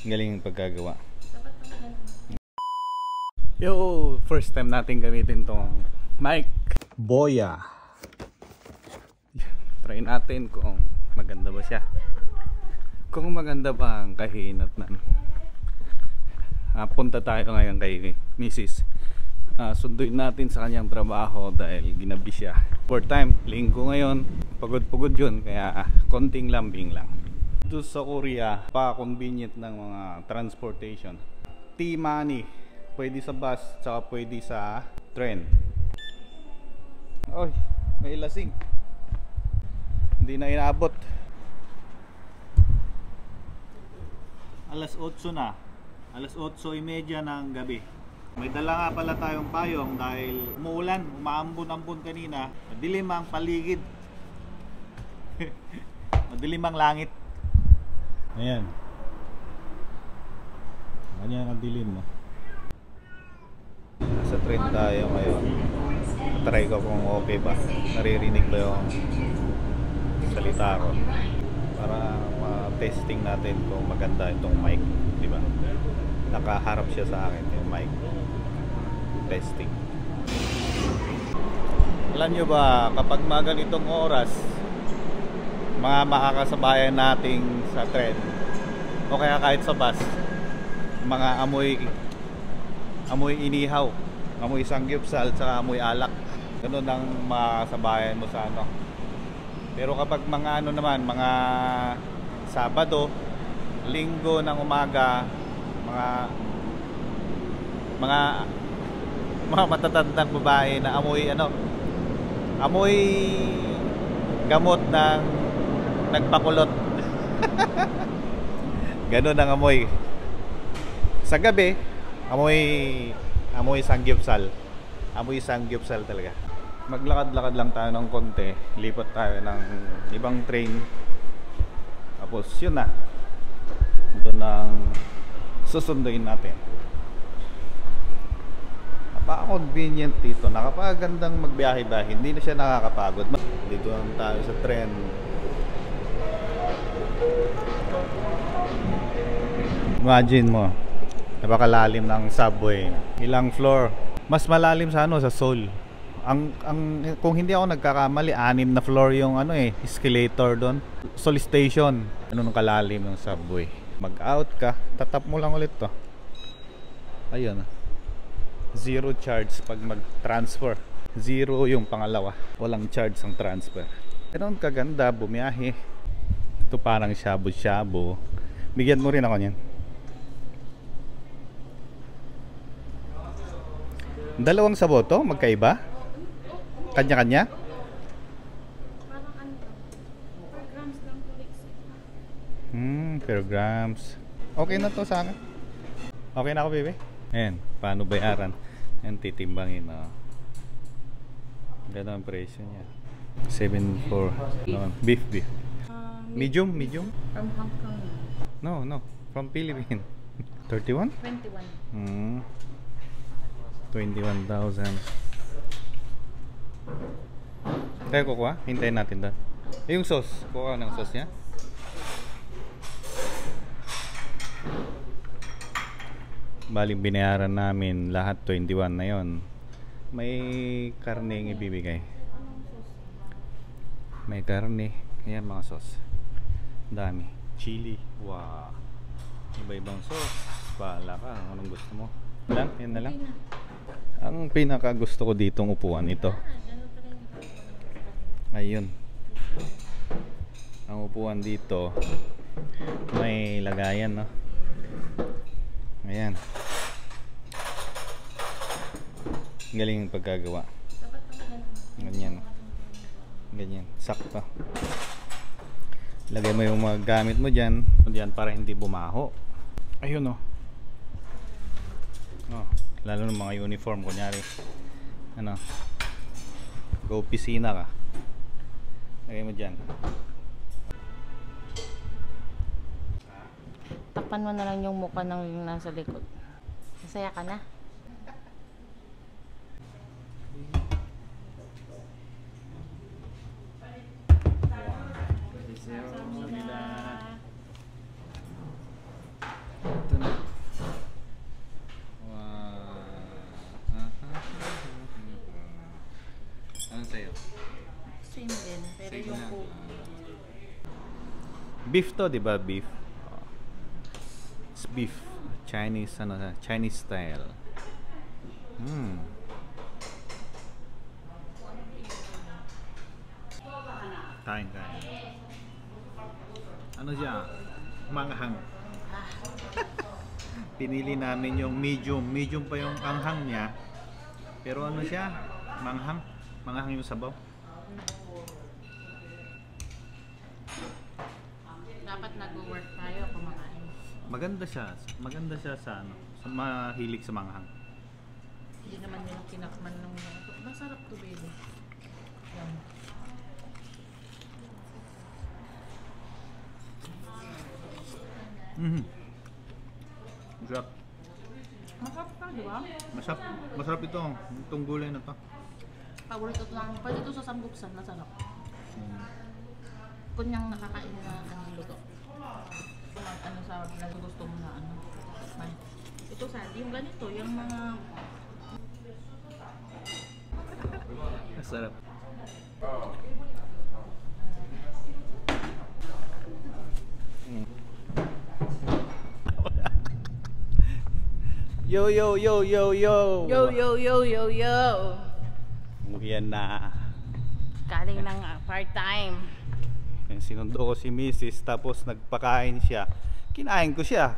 Galing yung pagkagawa. Yo, first time natin gamitin tong mic. Boya. Try natin kung maganda ba siya. Kung maganda ba ang kahinatnan. Punta tayo ngayon kay Mrs. Sunduin natin sa kanyang trabaho dahil ginabi siya. For time, linggo ngayon. Pagod-pagod yun, kaya konting lambing lang. Dito sa Korea, pa-convenient ng mga transportation. T-money, pwede sa bus, tsaka pwede sa train. Oy, may lasing. Hindi na inaabot. Alas 8 na. Alas 8:30 ng gabi. May dala nga pala tayong payong dahil umuulan, umaambon-ambon kanina. Madilim ang paligid. Madilim ang langit. Ayan. Ganyan ang dilim mo. Nasa train tayo ngayon. Try ko kung okay ba. Naririnig ba yung salita ko. Para ma-testing natin kung maganda itong mic. Diba? Nakaharap siya sa akin yung mic. Testing. Alam nyo ba, kapag mga ganitong oras, mga makakasabayan nating sa tren o kaya kahit sa bus, mga amoy inihaw, amoy sangyupsal, saka amoy alak, ganun ang makakasabayan mo sa ano. Pero kapag mga ano naman, mga Sabado, Linggo ng umaga, mga matatandang babae na amoy gamot ng nagpakulot. Ganun ang amoy. Sa gabi, amoy sangyupsal. Amoy sangyupsal talaga. Maglakad-lakad lang tayo ng konti. Lipat tayo ng ibang train. Tapos yun na. Doon ang susunduin natin. Napaka-convenient dito. Nakapagandang magbiyahe-biyahe. Hindi na siya nakakapagod. Dito lang tayo sa tren. Imagine mo, napakalalim ng subway. Ilang floor. Mas malalim sa sa Seoul. Kung hindi ako nagkakamali, 6 na floor yung escalator doon. Seoul Station. Nung kalalim ng subway. Mag-out ka, tatap mo lang ulit to. Ayun. Zero charge pag mag-transfer. Zero yung pangalawa. Walang charge ang transfer. Ganun kaganda bumiyahe. Ito parang shabu-shabu. Bigyan mo rin ako niyan. Dalawang saboto, magkaiba? Kanya-kanya? Per grams. Okay na to sa akin. Okay na ako, bebe. Ayan, paano bayaran? Ayan, titimbangin. Ganda ang presyo niya. 7.4. Beef. Medium? From Hong Kong. No. From Philippines. 31? 21. 21,000. Tayo kukuha? Hintayin natin doon. Yung sauce. Kukuha ng sauce niya. Baling binayaran namin lahat 21 na yon. May karne ibibigay. May karne. Ayan mga sauce. Dami. Chili. Wow. Iba-ibang sauce. Bahala ka. Anong gusto mo? Yan na lang. Ang pinaka gusto ko ditong upuan ito. Ayun. Ang upuan dito may lagayan, no? Ayan. Galing yung pagkagawa. Ganyan. Sakto. Lagay mo yung mga gamit mo dyan para hindi bumaho. Ayun, oh. Lalo ng mga uniform, kunyari go opisina ka, lagay mo dyan. Takpan mo na lang yung mukha ng nasa likod. Masaya ka na? Beef to, di ba? Beef. Oh. It's beef. Chinese, ano, Chinese style. Kain. Ano siya? Manghang. Pinili namin yung medium. Medium pa yung anghang niya. Pero ano siya? Manghang. Manghang yung sabaw. Dapat nag-work tayo kumakain. Maganda siya. Maganda siya sa ano, sa mahilig sa manghang. Hindi naman nila kinakman nung masarap to, baby. Yan. Masarap. Masarap ka, di ba? Masarap ito. Itong gulay na to. Paborito to lang. Pwede to sa samgupsan, masarap. Kunyang nakakain na ang luto. Ano sa nagugusto mo na ano. Man. Ito sa yung ganito, yung mga Masarap. Yo. yo yo yo. Yan na. Galing ng part-time. Yan, sinundo ko si Mrs. Tapos nagpakain siya. Kinain ko siya.